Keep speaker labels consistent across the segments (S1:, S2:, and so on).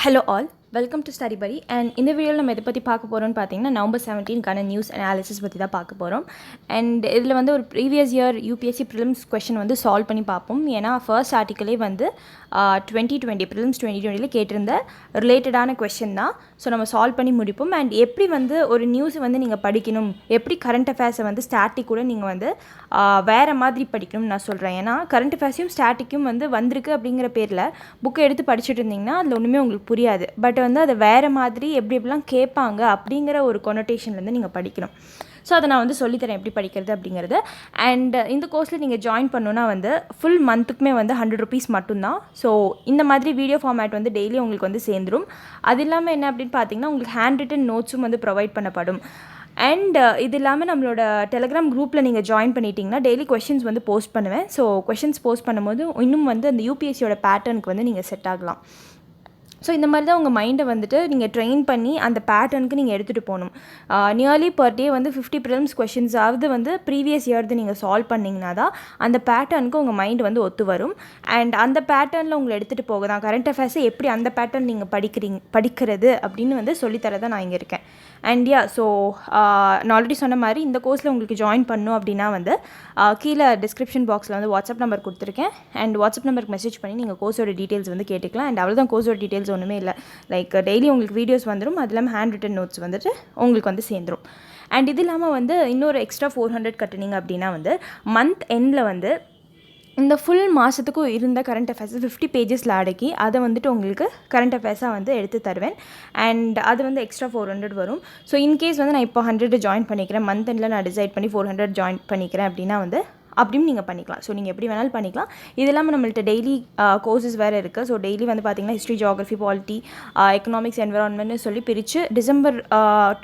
S1: Hello all, welcome to Study Buddy. And இந்த வீடியோவில் நம்ம எதை பற்றி பார்க்க போகிறோம்னு பார்த்தீங்கன்னா November 17க்கான நியூஸ் அனாலிசிஸ் பற்றி தான் பார்க்க போகிறோம். அண்ட் இதில் வந்து ஒரு previous year UPSC prelims question வந்து சால்வ் பண்ணி பார்ப்போம். ஏன்னா ஃபர்ஸ்ட் ஆர்டிக்கலே வந்து 2020 ப்ரிலிம்ஸ் 2020 கேட்டிருந்த ரிலேட்டடான கொஷின் தான். ஸோ நம்ம சால்வ் பண்ணி முடிப்போம். அண்ட் எப்படி வந்து ஒரு நியூஸை வந்து நீங்கள் படிக்கணும், எப்படி கரண்ட் அஃபேர்ஸை வந்து ஸ்டாட்டிக் கூட நீங்கள் வந்து வேறு மாதிரி படிக்கணும்னு நான் சொல்கிறேன். ஏன்னா கரண்ட் அஃபேர்ஸையும் ஸ்டாட்டிக்கும் வந்து வந்திருக்கு அப்படிங்கிற பேரில் புக்கை எடுத்து படிச்சுட்டு இருந்தீங்கன்னா அதில் ஒன்றுமே உங்களுக்கு புரியாது. பட் வந்து அதை வேறு மாதிரி எப்படி எப்படிலாம் கேட்பாங்க அப்படிங்கிற ஒரு கொனோட்டேஷன்லேருந்து நீங்கள் படிக்கணும். ஸோ அதை நான் வந்து சொல்லித்தரேன் எப்படி படிக்கிறது அப்படிங்கிறது. அண்ட் இந்த கோர்ஸில் நீங்கள் ஜாயின் பண்ணணுன்னா வந்து ஃபுல் மந்த்துக்குமே வந்து 100 rupees மட்டும்தான். ஸோ இந்த மாதிரி வீடியோ ஃபார்மேட் வந்து டெய்லி உங்களுக்கு வந்து சேர்ந்துடும். அது இல்லாமல் என்ன அப்படின்னு பார்த்தீங்கன்னா உங்களுக்கு ஹேண்ட் ரிட்டன் நோட்ஸும் வந்து ப்ரொவைட் பண்ணப்படும். அண்ட் இது இல்லாமல் நம்மளோட டெலிகிராம் குரூப்பில் நீங்கள் ஜாயின் பண்ணிட்டீங்கன்னா டெய்லி கொஷின்ஸ் வந்து போஸ்ட் பண்ணுவேன். ஸோ கொஷின்ஸ் போஸ்ட் பண்ணும்போது இன்னும் வந்து அந்த யூபிஎஸ்சியோட பேட்டர்னுக்கு வந்து நீங்கள் செட் ஆகலாம். ஸோ இந்த மாதிரி தான் உங்கள் மைண்டை வந்துட்டு நீங்கள் ட்ரெயின் பண்ணி அந்த பேட்டர்னுக்கு நீங்கள் எடுத்துகிட்டு போகணும். நியர்லி பர் டே வந்து 50 ப்ரிலிம்ஸ் கொஷின்ஸாவது வந்து ப்ரீவியஸ் இயர்து நீங்கள் சால்வ் பண்ணிங்கன்னா தான் அந்த பேட்டர்னுக்கு உங்கள் மைண்டு வந்து ஒத்து வரும். அண்ட் அந்த பேட்டர்னில் உங்களை எடுத்துகிட்டு போக தான் கரண்ட் அஃபேர்ஸை எப்படி அந்த பேட்டர்ன் நீங்கள் படிக்கிறது அப்படின்னு வந்து சொல்லித்தரதான் நான் இங்கே இருக்கேன். அண்ட் ஸோ நான் ஆல்ரெடி சொன்ன மாதிரி இந்த கோர்ஸில் உங்களுக்கு ஜாயின் பண்ணணும் அப்படின்னா வந்து கீழே டிஸ்கிரிப்ஷன் பாக்ஸில் வந்து வாட்ஸ்அப் நம்பர் கொடுத்துருக்கேன். அண்ட் வாட்ஸ்அப் நம்பருக்கு மெசேஜ் பண்ணி நீங்கள் கோர்ஸோட டீட்டெயில்ஸ் வந்து கேட்டுக்கலாம். அண்ட் அவ்வளோதான், கோர்ஸோட டீட்டெயில்ஸ் ஒன்றுமே இல்லை. லைக் டெய்லி உங்களுக்கு வீடியோஸ் வந்துடும், அது இல்லாமல் ஹேண்ட் ரிட்டன் நோட்ஸ் வந்துட்டு உங்களுக்கு வந்து சேர்ந்துடும். அண்ட் இது இல்லாமல் வந்து இன்னொரு எக்ஸ்ட்ரா 400 கட்டுனீங்க அப்படின்னா வந்து மந்த் எண்டில் வந்து இந்த ஃபுல் மாதத்துக்கும் இருந்த கரண்ட் அஃபேர்ஸ் 50 பேஜஸில் அடக்கி அதை வந்துட்டு உங்களுக்கு கரண்ட் அஃபேர்ஸாக வந்து எடுத்து தருவேன். அண்ட் அது வந்து எக்ஸ்ட்ரா 400 வரும். ஸோ இன்கேஸ் வந்து நான் இப்போ 100 ஜாயின் பண்ணிக்கிறேன், மந்த் எண்டில் நான் டிசைட் பண்ணி 400 ஜாயின் பண்ணிக்கிறேன் அப்படின்னா வந்து அப்படின்னு நீங்கள் பண்ணிக்கலாம். ஸோ நீங்கள் எப்படி வேணாலும் பண்ணிக்கலாம். இது இல்லாமல் நம்மள்ட்ட டெய்லி கோர்சஸ் வேறு இருக்குது. ஸோ டெய்லி வந்து பார்த்திங்கன்னா ஹிஸ்ட்ரி, ஜியாகிரஃபி, பாலிட்டி, எக்கனாமிக்ஸ், என்விரான்மெண்ட்னு சொல்லி பிரித்து டிசம்பர்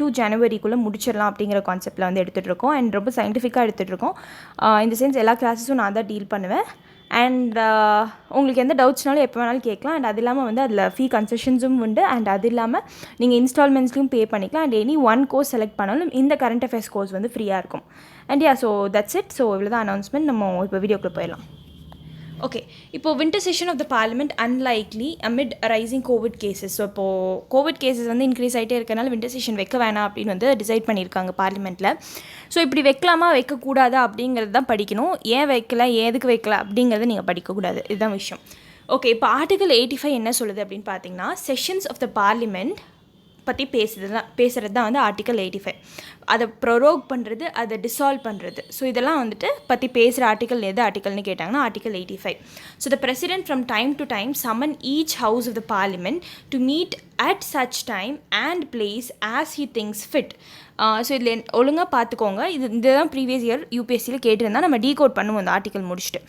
S1: to ஜனவரிக்குள்ளே முடிச்சிடலாம் அப்படிங்கிற கான்செப்ட்டில் வந்து எடுத்துகிட்டு இருக்கோம். அண்ட் ரொம்ப சயின்டிஃபிக்காக எடுத்துகிட்டு இருக்கோம். இந்த சென்ஸ் எல்லா கிளாஸஸும் நான் தான் டீல் பண்ணுவேன். அண்ட் உங்களுக்கு எந்த டவுட்ஸ்னாலும் எப்போ வேணாலும் கேட்கலாம். அண்ட் அது இல்லாமல் வந்து அதில் ஃபீ கன்செஷன்ஸும் உண்டு. அண்ட் அது இல்லாமல் நீங்கள் இன்ஸ்டால்மெண்ட்ஸ்லையும் பே பண்ணிக்கலாம். And any one course select பண்ணாலும் இந்த கரண்ட் அஃபேர்ஸ் கோர்ஸ் வந்து ஃப்ரீயாக இருக்கும். And so that's it. So இவ்வளோ தான் அனௌன்ஸ்மெண்ட். நம்ம இப்போ வீடியோக்குள்ளே போயிடலாம். ஓகே, இப்போது winter session of the parliament unlikely amid rising covid cases. So இப்போது கோவிட் கேசஸ் வந்து இன்க்ரீஸ் ஆகிட்டே இருக்கனால வின்டர் செஷன் வைக்க வேணாம் அப்படின்னு வந்து டிசைட் பண்ணியிருக்காங்க பார்லிமெண்ட்டில். ஸோ இப்படி வைக்கலாமா வைக்கக்கூடாது அப்படிங்கிறது தான் படிக்கணும். ஏன் வைக்கல, எதுக்கு வைக்கல அப்படிங்கிறத நீங்கள் படிக்கக்கூடாது. இதுதான் விஷயம். ஓகே, இப்போ ஆர்டிகல் 85 என்ன சொல்லுது அப்படின்னு பார்த்தீங்கன்னா செஷன்ஸ் ஆஃப் த பார்லிமெண்ட் பற்றி பேசுகிறது தான் வந்து ஆர்டிகல் 85. அதை ப்ரொரோக் பண்ணுறது, அதை டிசால்வ் பண்ணுறது. ஸோ இதெல்லாம் வந்துட்டு பற்றி பேசுகிற ஆர்டிக்கல் எது ஆர்டிக்கல்னு கேட்டாங்கன்னா article 85. So the president from time to time summon each house of the parliament to meet at such time and place as he thinks fit. So இதில் ஒழுங்காக பார்த்துக்கோங்க. இதுதான் ப்ரீவியஸ் இயர் யூபிஎஸ்சியில் கேட்டிருந்தா நம்ம டீகோட் பண்ணுவோம் அந்த ஆர்டிக்கல் முடிச்சுட்டு.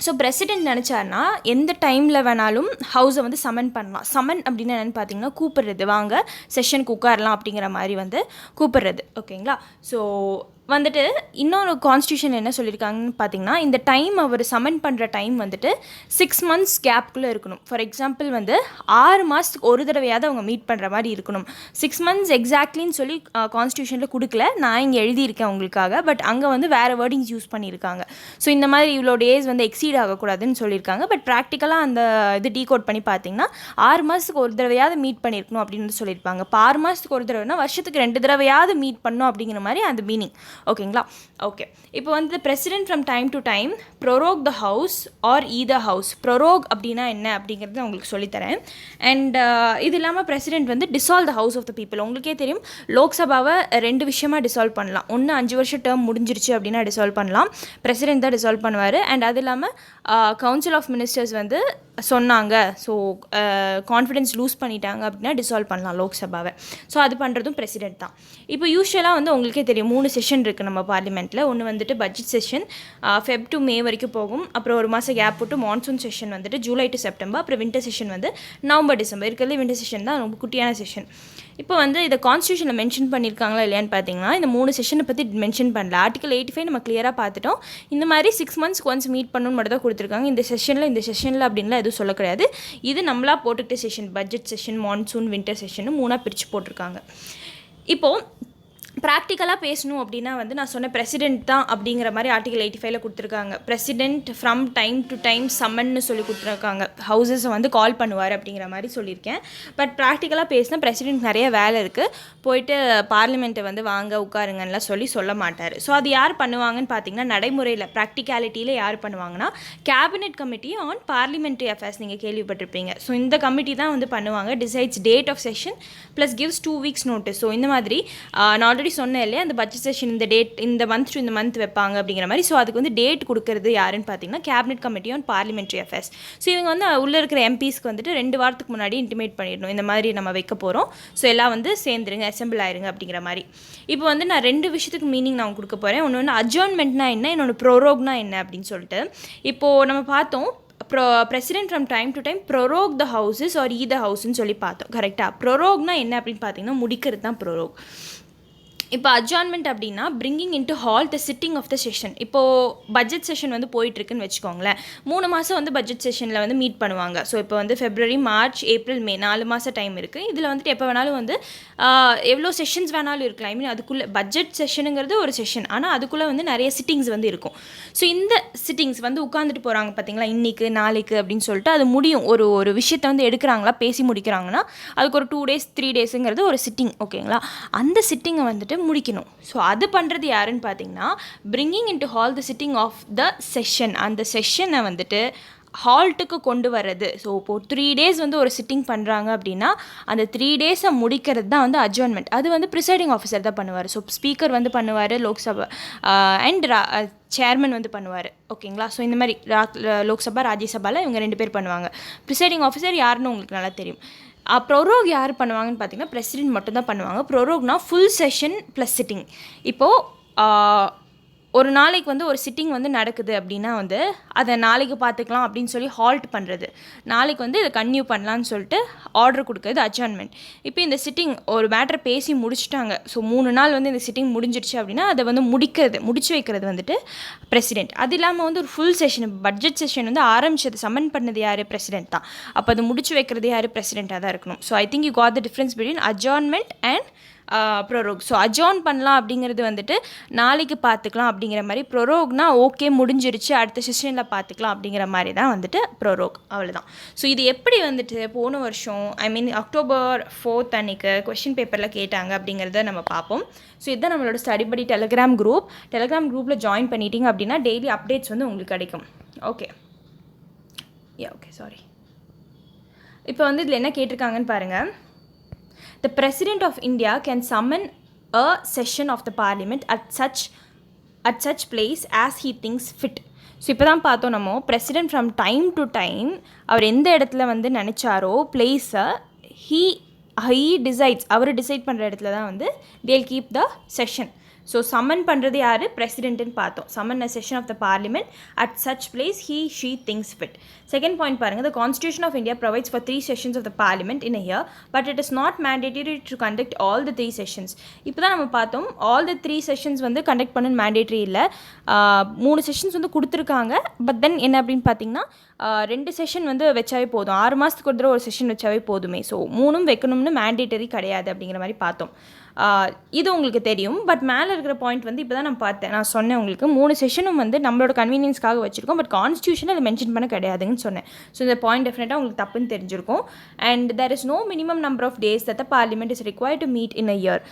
S1: ஸோ பிரசிடென்ட் நினச்சார்னா எந்த டைமில் வேணாலும் ஹவுஸை வந்து சமன் பண்ணலாம். சமன் அப்படின்னு என்னென்னு பார்த்தீங்கன்னா கூப்பிட்றது, வாங்க செஷனுக்கு உட்காரலாம் அப்படிங்கிற மாதிரி வந்து கூப்பிட்றது. ஓகேங்களா? ஸோ வந்துட்டு இன்னொரு கான்ஸ்டியூஷன் என்ன சொல்லியிருக்காங்கன்னு பார்த்தீங்கன்னா இந்த டைம் அவர் சமன் பண்ணுற டைம் வந்துட்டு 6 months கேப்புக்குள்ளே இருக்கணும். ஃபார் எக்ஸாம்பிள் வந்து 6 மாதத்துக்கு ஒரு தடவையாவது அவங்க மீட் பண்ணுற மாதிரி இருக்கணும். 6 months எக்ஸாக்ட்லின்னு சொல்லி கான்ஸ்டியூஷனில் கொடுக்கல, நான் இங்கே எழுதியிருக்கேன் உங்களுக்காக. பட் அங்கே வந்து வேறு வேர்டிங்ஸ் யூஸ் பண்ணியிருக்காங்க. ஸோ இந்த மாதிரி இவ்வளோ டேஸ் வந்து எக்ஸீட் ஆகக்கூடாதுன்னு சொல்லியிருக்காங்க. பட் ப்ராக்டிக்கலாக அந்த இது டீகோட் பண்ணி பார்த்தீங்கன்னா 6 மாதத்துக்கு ஒரு தடவையாவது மீட் பண்ணியிருக்கணும் அப்படின்னு சொல்லியிருப்பாங்க. இப்போ 6 மாதத்துக்கு ஒரு தடவைனா வருஷத்துக்கு 2 தடவையாவது மீட் பண்ணணும் அப்படிங்கிற மாதிரி அந்த மீனிங். ஓகேங்களா? ஓகே, இப்போ வந்து president from time to time prorogue the house or either house. Prorogue அப்படின்னா என்ன அப்படிங்கிறது நான் உங்களுக்கு சொல்லித்தரேன். அண்ட் இது இல்லாமல் பிரசிடென்ட் வந்து dissolve the house of the people. உங்களுக்கே தெரியும் லோக்சபாவை 2 விஷயமாக டிசால்வ் பண்ணலாம். ஒன்று 5 வருஷம் டேர்ம் முடிஞ்சிருச்சு அப்படின்னா டிசால்வ் பண்ணலாம், பிரசிடென்ட் தான் டிசால்வ் பண்ணுவார். அண்ட் அது இல்லாமல் கவுன்சில் ஆஃப் மினிஸ்டர்ஸ் வந்து சொன்னாங்க, ஸோ கான்ஃபிடென்ஸ் லூஸ் பண்ணிட்டாங்க அப்படின்னா டிசால்வ் பண்ணலாம் லோக்சபாவை. ஸோ அது பண்ணுறதும் பிரசிடென்ட் தான். இப்போ யூஸ்வலாக வந்து உங்களுக்கே தெரியும் 3 செஷன் இருக்குது நம்ம பார்லிமெண்ட்டில். ஒன்று வந்துட்டு budget session Feb to May வரைக்கும் போகும். அப்புறம் ஒரு மாதம் கேப் போட்டு மான்சூன் செஷன் வந்துட்டு July to September. அப்புறம் வின்டர் செஷன் வந்து November December. இருக்கிறது வின்டர் செஷன் தான் ரொம்ப குட்டியான செஷன். இப்போ வந்து இதை கான்ஸ்டியூஷனில் மென்ஷன் பண்ணியிருக்காங்களா இல்லையான்னு பார்த்தீங்கன்னா இந்த 3 செஷனை பற்றி மென்ஷன் பண்ணல. ஆர்டிகல் 85 நம்ம கிளியராக பார்த்துட்டோம். இந்த மாதிரி 6 months ஒன்ஸ் மீட் பண்ணணும்னு மட்டும் தான் கொடுத்துருக்காங்க. இந்த செஷனில் அப்படின்லாம் எதுவும் சொல்ல கிடையாது. இது நம்மளா போட்டுக்கிட்ட session, budget session, monsoon, winter session 3ஆக பிரித்து போட்டிருக்காங்க. இப்போது ப்ராக்டிக்கலாக பேசணும் அப்படின்னா வந்து நான் சொன்ன பிரசிடென்ட் தான் அப்படிங்கிற மாதிரி ஆர்டிகல் 85ல் கொடுத்துருக்காங்க. President from time to time சம்மன்னு சொல்லி கொடுத்துருக்காங்க. ஹவுசஸை வந்து கால் பண்ணுவார் அப்படிங்கிற மாதிரி சொல்லியிருக்கேன். பட் ப்ராக்டிக்கலாக பேசினா பிரசிடென்ட் நிறைய வேலை இருக்குது, போயிட்டு பார்லிமெண்ட்டை வந்து வாங்க உட்காருங்கன்னெலாம் சொல்ல மாட்டார். ஸோ அது யார் பண்ணுவாங்கன்னு பார்த்தீங்கன்னா நடைமுறையில் ப்ராக்டிகாலிட்டியில் யார் பண்ணுவாங்கன்னா cabinet committee on parliamentary affairs நீங்கள் கேள்விப்பட்டிருப்பீங்க. ஸோ இந்த கமிட்டி தான் வந்து பண்ணுவாங்க. Decides date of session plus gives 2 weeks notice. So இந்த மாதிரி நான் ஆல்ரெடி சொன்னேன் இல்லையா, அந்த பட்ஜெட் செஷன் இந்த டேட் இந்த மந்த் டு இந்த மந்த் வைப்பாங்க அப்படிங்கிற மாதிரி. ஸோ அதுக்கு வந்து டேட் கொடுக்குறது யாருன்னு பார்த்தீங்கன்னா cabinet committee on parliamentary affairs. So இவங்க வந்து உள்ளே இருக்கிற எம்பிஸ்க்கு வந்துட்டு 2 வாரத்துக்கு முன்னாடி இன்டிமேட் பண்ணிடணும், இந்த மாதிரி நம்ம வைக்க போகிறோம், ஸோ எல்லாம் வந்து சேர்ந்துருங்க, அசெம்பிள் ஆயிருங்க அப்படிங்கிற மாதிரி. இப்போ வந்து நான் 2 விஷயத்துக்கு மீனிங் நான் கொடுக்க போகிறேன். ஒன்று வந்து அட்ஜர்ன்மெண்ட்னா என்ன, இன்னொன்று ப்ரோரோக்னா என்ன அப்படின்னு சொல்லிட்டு. இப்போது நம்ம பார்த்தோம் president from time to time prorogue the houses or either houseன்னு சொல்லி பார்த்தோம். கரெக்டாக ப்ரொரோக்னா என்ன அப்படின்னு பார்த்தீங்கன்னா முடிக்கிறது தான் ப்ரொரோக். இப்போ அட்ஜார்ன்மெண்ட் அப்படின்னா bringing into halt the sitting of the session. இப்போது பட்ஜெட் செஷன் வந்து போயிட்டுருக்குன்னு வச்சுக்கோங்களேன். 3 மாதம் வந்து பட்ஜெட் செஷனில் வந்து மீட் பண்ணுவாங்க. ஸோ இப்போ வந்து ஃபெப்ரவரி, மார்ச், ஏப்ரல், மே 4 மாதம் டைம் இருக்குது. இதில் வந்துட்டு எப்போ வேணாலும் வந்து எவ்வளோ செஷன்ஸ் வேணாலும் இருக்கலாம். ஐ மீன் அதுக்குள்ளே பட்ஜெட் செஷனுங்கிறது ஒரு செஷன், ஆனால் அதுக்குள்ளே வந்து நிறைய சிட்டிங்ஸ் வந்து இருக்கும். ஸோ இந்த சிட்டிங்ஸ் வந்து உட்காந்துட்டு போகிறாங்க பார்த்தீங்களா, இன்றைக்கு நாளைக்கு அப்படின்னு சொல்லிட்டு அது முடியும். ஒரு விஷயத்தை வந்து எடுக்கிறாங்களா, பேசி முடிக்கிறாங்கன்னா அதுக்கு ஒரு 2 days 3 daysங்கிறது ஒரு சிட்டிங். ஓகேங்களா, அந்த சிட்டிங்கை வந்துட்டு முடிக்கணும். ஸோ அது பண்ணுறது யாருன்னு பார்த்தீங்கன்னா bringing into halt the sitting of the session. அந்த செஷனை வந்துட்டு ஹால்ட்டுக்கு கொண்டு வர்றது. ஸோ இப்போது 3 days வந்து ஒரு சிட்டிங் பண்ணுறாங்க அப்படின்னா அந்த 3 days முடிக்கிறது தான் வந்து அட்ஜர்ன்மெண்ட். அது வந்து ப்ரிசைடிங் ஆஃபீஸர் தான் பண்ணுவார். ஸோ ஸ்பீக்கர் வந்து பண்ணுவார், லோக்சபா அண்ட் சேர்மன் வந்து பண்ணுவார். ஓகேங்களா, ஸோ இந்த மாதிரி லோக்சபா ராஜ்யசபாவில் இவங்க 2 பேர் பண்ணுவாங்க. ப்ரிசைடிங் ஆஃபீஸர் யாருன்னு உங்களுக்கு நல்லா தெரியும். ப்ரொரோக் யார் பண்ணுவாங்கன்னு பார்த்தீங்கன்னா பிரசிடென்ட் மட்டும் தான் பண்ணுவாங்க. ப்ரொரோக்னா ஃபுல் செஷன் ப்ளஸ் சிட்டிங். இப்போது ஒரு நாளைக்கு வந்து ஒரு சிட்டிங் வந்து நடக்குது அப்படின்னா வந்து அதை நாளைக்கு பார்த்துக்கலாம் அப்படின்னு சொல்லி ஹால்ட் பண்ணுறது, நாளைக்கு வந்து இதை கன்டினியூ பண்ணலான்னு சொல்லிட்டு ஆர்டர் கொடுக்குறது அட்ஜர்ன்மெண்ட். இப்போ இந்த சிட்டிங் ஒரு மேட்டரை பேசி முடிச்சுட்டாங்க, ஸோ 3 நாள் வந்து இந்த சிட்டிங் முடிஞ்சிடுச்சு அப்படின்னா அதை வந்து முடிச்சு வைக்கிறது வந்துட்டு பிரசிடென்ட். அது இல்லாமல் வந்து ஒரு ஃபுல் செஷன் பட்ஜெட் செஷன் வந்து ஆரம்பிச்சது சம்மன் பண்ணது யார், பிரசிடென்ட் தான். அப்போ அது முடிச்சு வைக்கிறது யார், பிரசிடென்ட்டாக தான் இருக்கணும். So I think you got the difference between adjournment and prorogue. So adjourn பண்ணலாம் அப்படிங்கிறது வந்துட்டு நாளைக்கு பார்த்துக்கலாம் அப்படிங்கிற மாதிரி. ப்ரொரோக்னா ஓகே முடிஞ்சிருச்சு அடுத்த செஷனில் பார்த்துக்கலாம் அப்படிங்கிற மாதிரி தான் வந்துட்டு ப்ரொரோக். அவ்வளோதான். ஸோ இது எப்படி வந்துட்டு போன வருஷம் ஐ மீன் October 4th அன்றைக்கு கொஷின் பேப்பரில் கேட்டாங்க அப்படிங்கிறத நம்ம பார்ப்போம். ஸோ இதுதான் நம்மளோட ஸ்டடி படி டெலிகிராம் குரூப்பில் ஜாயின் பண்ணிட்டீங்க அப்படின்னா டெய்லி அப்டேட்ஸ் வந்து உங்களுக்கு கிடைக்கும். Okay sorry. இப்போ வந்து இதில் என்ன கேட்டிருக்காங்கன்னு பாருங்கள். The President of India can summon a session of the Parliament at such place as he thinks fit. So இப்போ தான் பார்த்தோம் நம்ம president from time to time அவர் எந்த இடத்துல வந்து நினச்சாரோ பிளேஸை he decides, அவர் டிசைட் பண்ணுற இடத்துல தான் வந்து they'll keep the session. So summon பண்ணுறது யார், பிரசிடென்ட்னு பார்த்தோம். Summon a session of the parliament at such place she thinks fit. Second point பாருங்கள். The Constitution of India provides for 3 sessions of the Parliament in a year, but it is not mandatory to conduct all the 3 sessions. இப்போ தான் நம்ம பார்த்தோம் all the 3 sessions வந்து conduct பண்ணணும் mandatory இல்லை. 3 sessions வந்து கொடுத்துருக்காங்க. பட் தென் என்ன அப்படின்னு பார்த்தீங்கன்னா 2 செஷன் வந்து வச்சாவே போதும். 6 மாதத்துக்கு ஒரு தடவை ஒரு செஷன் வச்சாவே போதுமே. ஸோ 3 வைக்கணும்னு மேண்டேட்டரி கிடையாது அப்படிங்கிற மாதிரி பார்த்தோம். இது உங்களுக்கு தெரியும். பட் மேலே இருக்கிற பாயிண்ட் வந்து இப்போ தான் நான் சொன்னேன் உங்களுக்கு 3 செஷனும் வந்து நம்மளோட கன்வீனியன்ஸ்க்காக வச்சுருக்கோம். பட் கான்ஸ்டியூஷன் அதை மென்ஷன் பண்ண கிடையாதுன்னு சொன்னேன். ஸோ இந்த பாயிண்ட் டெஃபினட்டாக உங்களுக்கு தப்புன்னு தெரிஞ்சிருக்கும். And there is no minimum number of days that the parliament is required to meet in a year.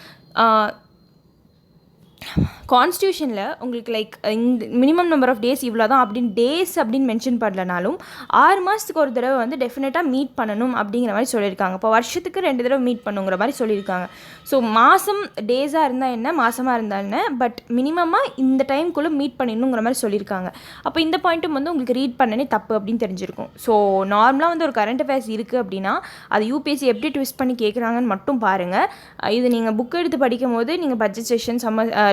S1: கான்ஸ்டியூஷனில் உங்களுக்கு லைக் இந்த மினிமம் நம்பர் ஆஃப் டேஸ் இவ்வளோ தான் அப்படின்னு மென்ஷன் பண்ணலனாலும் 6 மாதத்துக்கு ஒரு தடவை வந்து டெஃபினட்டாக மீட் பண்ணணும் அப்படிங்கிற மாதிரி சொல்லியிருக்காங்க. இப்போ வருஷத்துக்கு 2 தடவை மீட் பண்ணுங்கிற மாதிரி சொல்லியிருக்காங்க. ஸோ மாதம் டேஸாக இருந்தால் என்ன, மாதமாக இருந்தால் என்ன, பட் மினிமமாக இந்த டைம்குள்ளே மீட் பண்ணிடணுங்கிற மாதிரி சொல்லியிருக்காங்க. அப்போ இந்த பாயிண்ட்டும் வந்து உங்களுக்கு ரீட் பண்ணனே தப்பு அப்படின்னு தெரிஞ்சிருக்கும். ஸோ நார்மலாக வந்து ஒரு கரண்ட் அஃபேர்ஸ் இருக்குது அப்படின்னா அது யூபிஎஸ்சி எப்படி ட்விஸ்ட் பண்ணி கேட்குறாங்கன்னு மட்டும் பாருங்கள். இது நீங்கள் புக் எடுத்து படிக்கும் போது நீங்கள் budget session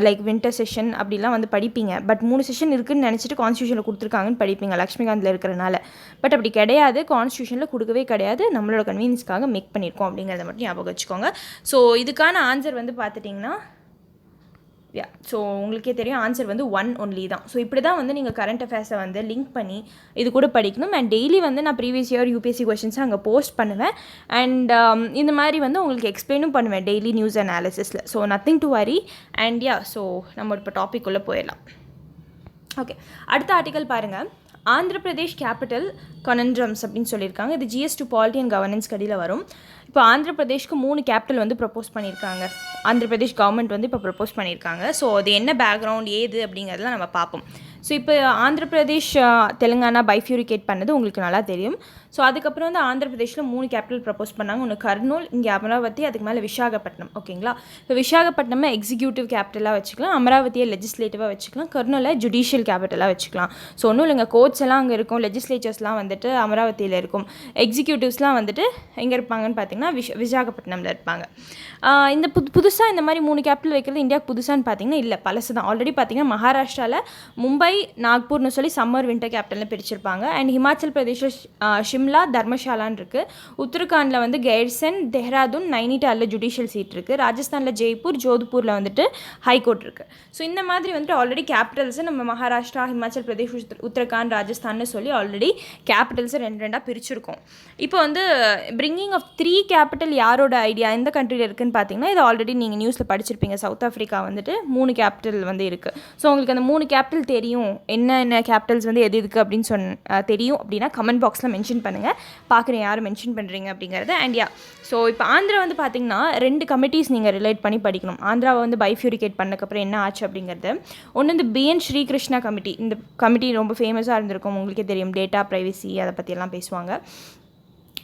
S1: like winter session அப்படிலாம் வந்து படிப்பீங்க. பட் 3 செஷன் இருக்குதுன்னு நினச்சிட்டு கான்ஸ்டியூஷனில் கொடுத்துருக்காங்கன்னு படிப்பீங்க லக்ஷ்மிகாந்தில் இருக்கிறனால. பட் அப்படி கிடையாது, கான்ஸ்டியூஷனில் கொடுக்கவே கிடையாது. நம்மளோட கன்வீனியன்ஸ்க்காக மேக் பண்ணியிருக்கோம் அப்படிங்கிறத மட்டும் ஞாபகம் வச்சுக்கோங்க. ஸோ இதுக்கான ஆன்சர் வந்து பார்த்துட்டிங்கன்னா ஸோ உங்களுக்கே தெரியும் ஆன்சர் வந்து 1 ஒன்லி தான். ஸோ இப்படி தான் வந்து நீங்கள் கரண்ட் அஃபேர்ஸை வந்து லிங்க் பண்ணி இது கூட படிக்கணும். அண்ட் டெய்லி வந்து நான் ப்ரீவியஸ் இயர் யூபிஎஸ்சி கொஷின்ஸை அங்கே போஸ்ட் பண்ணுவேன். அண்ட் இந்த மாதிரி வந்து உங்களுக்கு எக்ஸ்பிளைனும் பண்ணுவேன் டெய்லி நியூஸ் அனாலிசிஸில். So nothing to worry. And so நம்ம இப்போ டாபிக் உள்ளே போயிடலாம். ஓகே, அடுத்த ஆர்டிக்கல் பாருங்கள். ஆந்திர பிரதேஷ் கேபிட்டல் கனண்ட்ரம்ஸ் அப்படின்னு சொல்லியிருக்காங்க. இது GS2 பாலிட்டி அண்ட் கவர்னன்ஸ் கடியில் வரும். இப்போ ஆந்திர பிரதேஷ்க்கு 3 கேபிட்டல் வந்து ப்ரப்போஸ் பண்ணியிருக்காங்க. ஆந்திர பிரதேஷ் கவர்மெண்ட் வந்து இப்போ ப்ரப்போஸ் பண்ணியிருக்காங்க. ஸோ அது என்ன பேக்ரவுண்ட் ஏது அப்படிங்கிறதுலாம் நம்ம பார்ப்போம். ஸோ இப்போ ஆந்திர பிரதேஷ் தெலுங்கானா பைஃப்யூரிகேட் பண்ணது உங்களுக்கு நல்லா தெரியும். ஸோ அதுக்கப்புறம் வந்து ஆந்திர பிரதேஷில் 3 கேபிட்டல் ப்ரப்போஸ் பண்ணாங்க. ஒன்று கர்னூல், இங்கே அமராவதி, அதுக்கு மேலே விசாகப்பட்டினம். ஓகேங்களா? இப்போ விசாகப்பட்டினமை எக்ஸிக்யூட்டிவ் கேபிட்டலாக வச்சுக்கலாம், அமராவதியை லெஜிஸ்லேட்டிவாக வச்சுக்கலாம், கர்னூலை ஜுடிஷியல் கேபிட்டலாக வச்சுக்கலாம். ஸோ ஒன்றும் இல்லைங்க, கோர்ட்ஸ் எல்லாம் அங்கே இருக்கும், லெஜிஸ்லேச்சர்ஸ்லாம் வந்துட்டு அமராவதியில் இருக்கும், எக்ஸிக்யூட்டிவ்ஸ்லாம் வந்துட்டு எங்கே இருப்பாங்கன்னு பார்த்தீங்கன்னா விசாகப்பட்டினமில் இருப்பாங்க. இந்த புதுசாக இந்த மாதிரி 3 கேபிட்டல் வைக்கிறது இந்தியாவுக்கு புதுசான்னு பார்த்தீங்கன்னா இல்லை, பழசு தான். ஆல்ரெடி பார்த்தீங்கன்னா மகாராஷ்டிராவில் மும்பை, நாக்பூர்னு சொல்லி சம்மர் வின்டர் கேபிட்டல்னு பிரிச்சிருப்பாங்க. அண்ட் ஹிமாச்சல் பிரதேஷில் ஷிம்லா, தர்மஷாலான்னு இருக்குது. உத்தரகாண்டில் வந்து கெய்சன், தெஹ்ராதூன், நைனிடாலில் ஜுடிஷியல் சீட் இருக்குது. ராஜஸ்தானில் ஜெய்ப்பூர், ஜோத்பூரில் வந்துட்டு ஹைகோர்ட் இருக்குது. ஸோ இந்த மாதிரி வந்துட்டு ஆல்ரெடி கேபிட்டல்ஸை நம்ம மகாராஷ்டிரா, ஹிமாச்சல் பிரதேஷ், உத்தரகாண்ட், ராஜஸ்தான்னு சொல்லி ஆல்ரெடி கேபிட்டல்ஸை 2 பிரிச்சிருக்கோம். இப்போ வந்து பிரிங்கிங் ஆஃப் 3 கேபிட்டல் யாரோட ஐடியா, எந்த கண்ட்ரியில் இருக்குன்னு பார்த்தீங்கன்னா இது ஆல்ரெடி நீங்கள் நியூஸில் படிச்சிருப்பீங்க. சவுத் ஆஃப்ரிக்கா வந்துட்டு 3 கேபிட்டல் வந்து இருக்குது. ஸோ உங்களுக்கு அந்த 3 கேபிட்டல் தெரியும், என்ன கேபிட்டல்ஸ் வந்து எது இருக்குது அப்படின்னு தெரியும் அப்படின்னா கமெண்ட் பாக்ஸில் மென்ஷன் பண்ணுங்கள். பார்க்குறேன் யாரும் மென்ஷன் பண்ணுறீங்க அப்படிங்கிறது. அண்ட் ஸோ இப்போ ஆந்திரா வந்து பார்த்தீங்கன்னா 2 கமிட்டிஸ் நீங்கள் ரிலேட் பண்ணி படிக்கணும். ஆந்திராவை வந்து பைஃப்யூரிகேட் பண்ணக்கப்புறம் என்ன ஆச்சு அப்படிங்கிறது. ஒன்று இந்த BN ஸ்ரீகிருஷ்ணா கமிட்டி. இந்த கமிட்டி ரொம்ப ஃபேமஸாக இருந்திருக்கும், உங்களுக்கே தெரியும், டேட்டா ப்ரைவசி அதை பற்றியெல்லாம் பேசுவாங்க.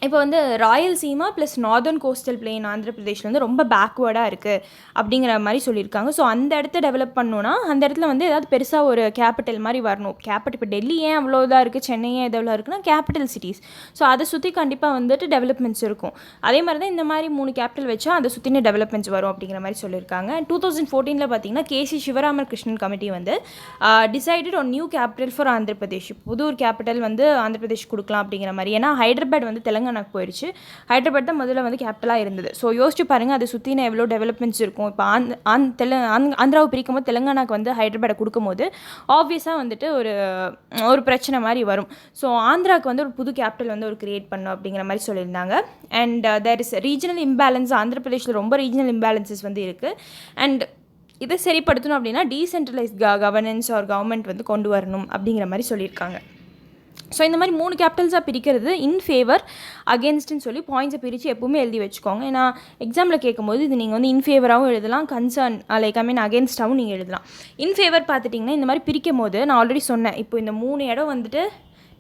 S1: இப்போ வந்து Rayalaseema plus northern coastal plain Andhra பிரதேஷில் வந்து ரொம்ப பேக்வேர்டாக இருக்குது அப்படிங்கிற மாதிரி சொல்லியிருக்காங்க. ஸோ அந்த இடத்த டெவலப் பண்ணணுன்னா அந்த இடத்துல வந்து ஏதாவது பெருசாக ஒரு கேபிட்டல் மாதிரி வரணும். கேபிட்டல் இப்போ டெல்லி ஏன் அவ்வளோ இதாக இருக்குது, சென்னை ஏன் எவ்வளோ இருக்குன்னா கேபிட்டல் சிட்டிஸ். ஸோ அதை சுற்றி கண்டிப்பாக வந்துட்டு டெவலப்மெண்ட்ஸ் இருக்கும். அதே மாதிரி தான் இந்த மாதிரி 3 கேபிட்டல் வச்சா அதை சுற்றின டெவலப்மெண்ட்ஸ் வரும் அப்படிங்கிற மாதிரி சொல்லியிருக்காங்க. 2014 பார்த்தீங்கன்னா KC சிவராமன் கிருஷ்ணன் கமிட்டி வந்து decided on new capital for Andhra Pradesh. புது ஒரு கேபிட்டல் வந்து ஆந்திர பிரதேஷ் கொடுக்கலாம் அப்படிங்கிற மாதிரி. ஏன்னா ஹைதராபாத் வந்து தெலுங்கானாக்கு போயிடுச்சு. ஹைதராபாத் தான் முதல்ல வந்து கேபிட்டலாக இருந்தது. ஸோ யோசிச்சு பாருங்கள், அதை சுற்றின எவ்வளோ டெவலப்மெண்ட்ஸ் இருக்கும். இப்போ ஆந்திராவை பிரிக்கும் போது தெலுங்கானாக்கு வந்து ஹைதராபாத்தை கொடுக்கும்போது ஆப்வியஸாக வந்துட்டு ஒரு பிரச்சனை மாதிரி வரும். ஸோ ஆந்திராவுக்கு வந்து ஒரு புது கேபிட்டல் வந்து ஒரு கிரியேட் பண்ணும் அப்படிங்கிற மாதிரி சொல்லியிருந்தாங்க. And there is regional imbalance. Andhra பிரதேஷில் ரொம்ப ரீஜனல் இம்பேலன்சஸ் வந்து இருக்குது. அண்ட் இதை சரிப்படுத்தணும் அப்படின்னா டீசென்ட்ரலைஸ் கவர்னன்ஸ் ஆர் கவர்மெண்ட் வந்து கொண்டு வரணும் அப்படிங்கிற மாதிரி சொல்லியிருக்காங்க. ஸோ இந்த மாதிரி 3 கேபிட்டல்ஸாக பிரிக்கிறது இன் ஃபேவர் அகேன்ஸ்ட்னு சொல்லி பாயிண்ட்ஸை பிரித்து எப்பவுமே எழுதி வச்சுக்கோங்க. ஏன்னா எக்ஸாமில் கேட்கும்போது இது நீங்கள் வந்து இன்ஃபேவராகவும் எழுதலாம், கன்சர்ன் அகேன்ஸ்டாகவும் நீங்கள் எழுதலாம். இன்ஃபேவர் பார்த்துட்டிங்கன்னா இந்த மாதிரி பிரிக்கும் போது நான் ஆல்ரெடி சொன்னேன், இப்போ இந்த 3 இடம் வந்துட்டு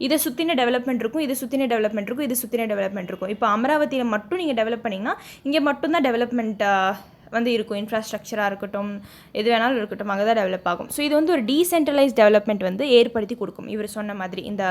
S1: இதை சுற்றின டெவலப்மெண்ட் இருக்கும், இது சுற்றின டெவலப்மெண்ட் இருக்கும், இது சுற்றின டெவலப்மெண்ட் இருக்கும். இப்போ அமராவதியில் மட்டும் நீங்கள் டெவலப் பண்ணிங்கன்னா இங்கே மட்டும்தான் டெவலப்மெண்ட் வந்து இருக்கும். இன்ஃப்ராஸ்ட்ரக்சராக இருக்கட்டும், எது வேணாலும் இருக்கட்டும், அங்கே தான் டெவலப் ஆகும். ஸோ இது வந்து ஒரு டீசென்ட்ரலைஸ் டெவலப்மெண்ட் வந்து ஏற்படுத்தி கொடுக்கும். இவர் சொன்ன மாதிரி இந்த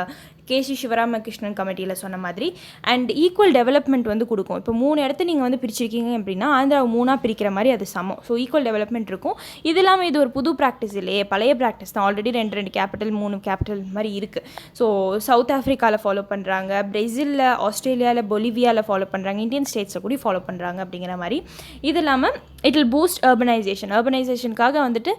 S1: KC சிவராமகிருஷ்ணன் கமிட்டியில் சொன்ன மாதிரி. அண்ட் ஈக்குவல் டெவலப்மெண்ட் வந்து கொடுக்கும். இப்போ 3 இடத்த நீங்கள் வந்து பிரிச்சிருக்கீங்க அப்படின்னா ஆந்திராவை 3ஆக பிரிக்கிற மாதிரி அது சமம். ஸோ ஈக்குவல் டெவலப்மெண்ட் இருக்கும். இது இல்லாமல் இது ஒரு புது ப்ராக்டிஸ் இல்லையே, பழைய ப்ராக்டிஸ் தான். ஆல்ரெடி 2 கேபிட்டல் 3 கேபிட்டல் மாதிரி இருக்குது. ஸோ சவுத் ஆஃப்ரிக்காவில் ஃபாலோ பண்ணுறாங்க, பிரேசிலில், ஆஸ்திரேலியாவில், பொலிவியாவில் ஃபாலோ பண்ணுறாங்க, இந்தியன் ஸ்டேட்ஸில் கூட ஃபாலோ பண்ணுறாங்க அப்படிங்கிற மாதிரி. இது இல்லாமல் இட் வில் பூஸ்ட் அர்பனைசேஷனுக்காக வந்துட்டு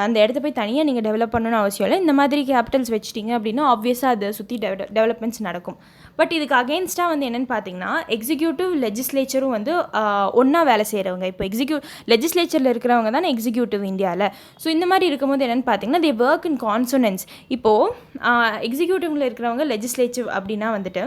S1: அந்த இடத்த போய் தனியாக நீங்கள் டெவலப் பண்ணணும்னு அவசியம் இல்லை. இந்த மாதிரி கேபிட்டல்ஸ் வச்சிட்டிங்க அப்படின்னா ஆப்வியஸாக அதை சுற்றி டெவலப்மெண்ட்ஸ் நடக்கும். பட் இதுக்கு அகெயின்ஸ்டாக வந்து என்னென்னு பார்த்தீங்கன்னா எக்ஸிக்யூட்டிவ் லெஜிஸ்லேச்சரும் வந்து ஒன்றா வேலை செய்கிறவங்க. இப்போ லெஜிஸ்லேச்சரில் இருக்கிறவங்க தானே எக்ஸிக்யூட்டிவ் இந்தியாவில். ஸோ இந்த மாதிரி இருக்கும்போது என்னென்னு பார்த்தீங்கன்னா தே ஒர்க் இன் கான்சோனன்ஸ். இப்போது எக்ஸிக்யூட்டிவில் இருக்கிறவங்க லெஜிஸ்லேட்டிவ் அப்படின்னா வந்துட்டு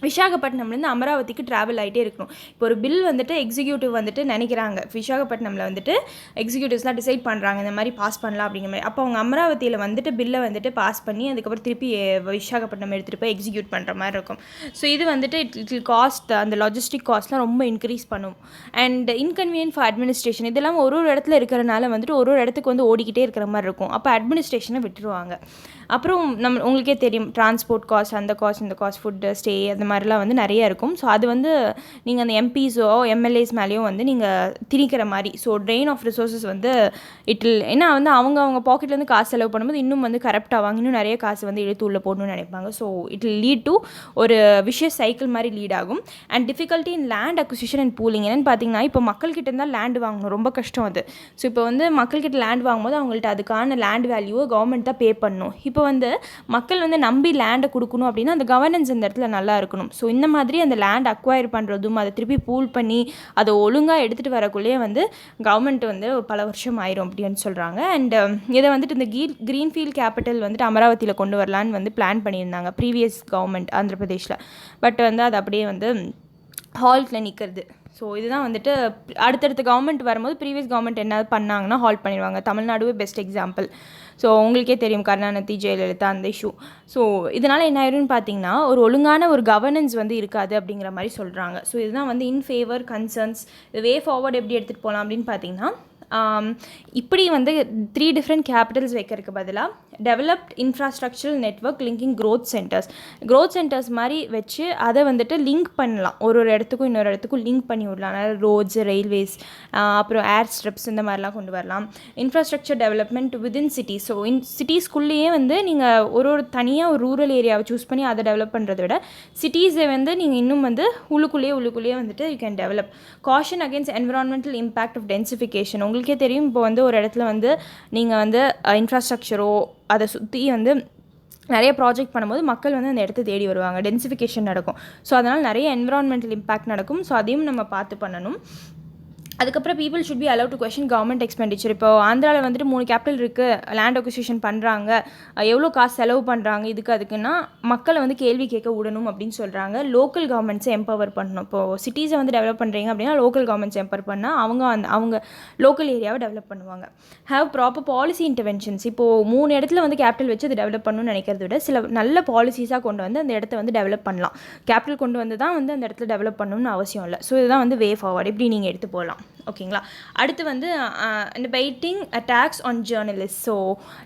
S1: விசாகப்பட்டினம்லேருந்து அமராவதிக்கு ட்ராவல் ஆகிட்டே இருக்கணும். இப்போ ஒரு பில் வந்துட்டு எக்ஸிக்யூட்டிவ் வந்துட்டு நினைக்கிறாங்க, விசாகப்பட்டினமில் வந்துட்டு எக்ஸிக்யூட்டிவ்ஸ்லாம் டிசைட் பண்ணுறாங்க இந்த மாதிரி பாஸ் பண்ணலாம் அப்படிங்கிற மாதிரி. அப்போ அவங்க அமராவதியில் வந்துட்டு பில்லை வந்துட்டு பாஸ் பண்ணி அதுக்கப்புறம் திருப்பி விசாகப்பட்டினம் எடுத்துகிட்டு போய் எக்ஸிக்யூட் பண்ணுற மாதிரி இருக்கும். ஸோ இது வந்துட்டு இட் காஸ்ட், அந்த லாஜிஸ்டிக் காஸ்ட்லாம் ரொம்ப இன்க்ரீஸ் பண்ணும். And inconvenient for administration. இதெல்லாம் ஒரு இடத்துல இருக்கிறனால வந்துட்டு ஒரு இடத்துக்கு வந்து ஓடிக்கிட்டே இருக்கிற மாதிரி இருக்கும். அப்போ அட்மினிஸ்ட்ரேஷனை விட்டுருவாங்க. அப்புறம் உங்களுக்கே தெரியும் டிரான்ஸ்போர்ட் காஸ்ட், அந்த காஸ்ட், இந்த காஸ்ட், ஃபுட்டு, ஸ்டே அந்த மாதிரிலாம் வந்து நிறைய இருக்கும். ஸோ அது வந்து நீங்கள் அந்த எம்பிஸோ எம்எல்ஏஸ் மேலேயும் வந்து நீங்கள் திணிக்கிற மாதிரி. ஸோ ட்ரெயின் ஆஃப் ரிசோர்ஸஸ் வந்து ஏன்னா வந்து அவங்க பாக்கெட்லேருந்து காசு செலவு பண்ணும்போது இன்னும் வந்து கரப்ட் ஆவாங்க, இன்னும் நிறைய காசு வந்து இழுத்து உள்ளே போடணும்னு நினைப்பாங்க. So it will lead to ஒரு விஷயஸ் சைக்கிள் மாதிரி லீட் ஆகும். And difficulty in land acquisition and pooling. என்னென்னு பார்த்தீங்கன்னா, இப்போ மக்கள்கிட்ட இருந்தால் லேண்ட் வாங்கணும், ரொம்ப கஷ்டம் அது. ஸோ இப்போ வந்து மக்கள்கிட்ட லேண்ட் வாங்கும்போது அவங்கள்ட்ட அதுக்கான லேண்ட் வேல்யூவை கவர்மெண்ட் தான் பே பண்ணணும். இப்போ வந்து மக்கள் வந்து நம்பி லேண்டை கொடுக்கணும் அப்படின்னா அந்த கவர்னன்ஸ் இந்த இடத்துல நல்லா இருக்கணும். ஸோ இந்த மாதிரி அந்த லேண்ட் அக்வயர் பண்ணுறதும் அதை திருப்பி பூல் பண்ணி அதை ஒழுங்காக எடுத்துகிட்டு வரக்குள்ளேயே வந்து கவர்மெண்ட் வந்து பல வருஷம் ஆயிரும் அப்படின்னு சொல்கிறாங்க. அண்ட் இதை வந்துட்டு இந்த க்ரீன்ஃபீல்ட் கேபிட்டல் வந்துட்டு அமராவதியில் கொண்டு வரலான்னு வந்து பிளான் பண்ணியிருந்தாங்க ப்ரீவியஸ் கவர்மெண்ட் ஆந்திர பிரதேஷில். பட் வந்து அது அப்படியே வந்து ஹால்ட்டில் நிற்கிறது. ஸோ இதுதான் வந்துட்டு அடுத்தடுத்த கவர்மெண்ட் வரும்போது ப்ரீவியஸ் கவர்மெண்ட் என்ன பண்ணாங்கன்னா ஹால்ட் பண்ணிடுவாங்க. தமிழ்நாடுவே பெஸ்ட் எக்ஸாம்பிள். ஸோ உங்களுக்கே தெரியும் கருணாநிதி, ஜெயலலிதா, அந்த இஷ்யூ. ஸோ இதனால் என்ன ஆயிரும்னு பார்த்தீங்கன்னா ஒரு ஒழுங்கான ஒரு கவர்னன்ஸ் வந்து இருக்காது அப்படிங்கிற மாதிரி சொல்கிறாங்க. ஸோ இதுதான் வந்து இன் ஃபேவர் கன்சர்ன்ஸ். வே ஃபார்வர்ட் எப்படி எடுத்துகிட்டு போகலாம் அப்படின்னு பார்த்தீங்கன்னா, இப்படி வந்து 3 டிஃப்ரெண்ட் கேபிட்டல்ஸ் வைக்கிறதுக்கு பதிலாக developed infrastructural network linking growth centres மாதிரி வச்சு அதை வந்துட்டு லிங்க் பண்ணலாம். ஒரு இடத்துக்கும் இன்னொரு இடத்துக்கும் லிங்க் பண்ணி விடலாம். அதனால் ரோட்ஸ், ரயில்வேஸ், அப்புறம் ஏர் ஸ்ட்ரிப்ஸ் இந்த மாதிரிலாம் கொண்டு வரலாம். Infrastructure development within cities. So சிட்டிஸ்குள்ளேயே வந்து நீங்கள் ஒரு தனியாக ஒரு ரூரல் ஏரியாவை சூஸ் பண்ணி அதை டெவலப் பண்ணுறதை விட சிட்டிஸை வந்து நீங்கள் இன்னும் வந்து உள்ளுக்குள்ளேயே வந்துட்டு you can develop. Caution against environmental impact of densification. உங்களுக்கே தெரியும் இப்போ வந்து ஒரு இடத்துல வந்து நீங்கள் வந்து இன்ஃப்ராஸ்ட்ரக்சரோ அதை சுற்றி வந்து நிறைய ப்ராஜெக்ட் பண்ணும்போது மக்கள் வந்து அந்த இடத்த தேடி வருவாங்க, டென்சிஃபிகேஷன் நடக்கும். ஸோ அதனால் நிறைய என்விரான்மெண்டல் இம்பேக்ட் நடக்கும். ஸோ அதையும் நம்ம பார்த்து பண்ணணும். அதுக்கப்புறம் people should be allow to question government expenditure. இப்போ ஆந்திராவில் வந்துட்டு 3 கேபிட்டல் இருக்குது, லேண்ட் அக்விசிஷன் பண்ணுறாங்க, எவ்வளோ காசு செலவு பண்ணுறாங்க அதுக்குன்னா மக்களை வந்து கேள்வி கேட்க விடணும் அப்படின்னு சொல்கிறாங்க. லோக்கல் கவர்மெண்ட்ஸை எம்பவர் பண்ணணும். இப்போது சிட்டிஸை வந்து டெவலப் பண்ணுறீங்க அப்படின்னா லோக்கல் கவர்மெண்ட்ஸ் எம்பவர் பண்ணால் அவங்க லோக்கல் ஏரியாவை டெவலப் பண்ணுவாங்க. Have proper policy interventions. இப்போது 3 இடத்துல வந்து கேபிட்டல் வச்சு அதை டெவலப் பண்ணணும்னு நினைக்கிறத விட சில நல்ல பாலிசிஸாக கொண்டு வந்து அந்த இடத்த வந்து டெவலப் பண்ணலாம். கேபிட்டல் கொண்டு வந்து தான் வந்து அந்த இடத்துல டெவலப் பண்ணணும்னு அவசியம் இல்லை. ஸோ இதுதான் வந்து வே ஃபார்வர்ட், இப்படி நீங்கள் எடுத்து போகலாம். ஓகேங்களா. அடுத்து வந்து இந்த biting attacks on journalist. So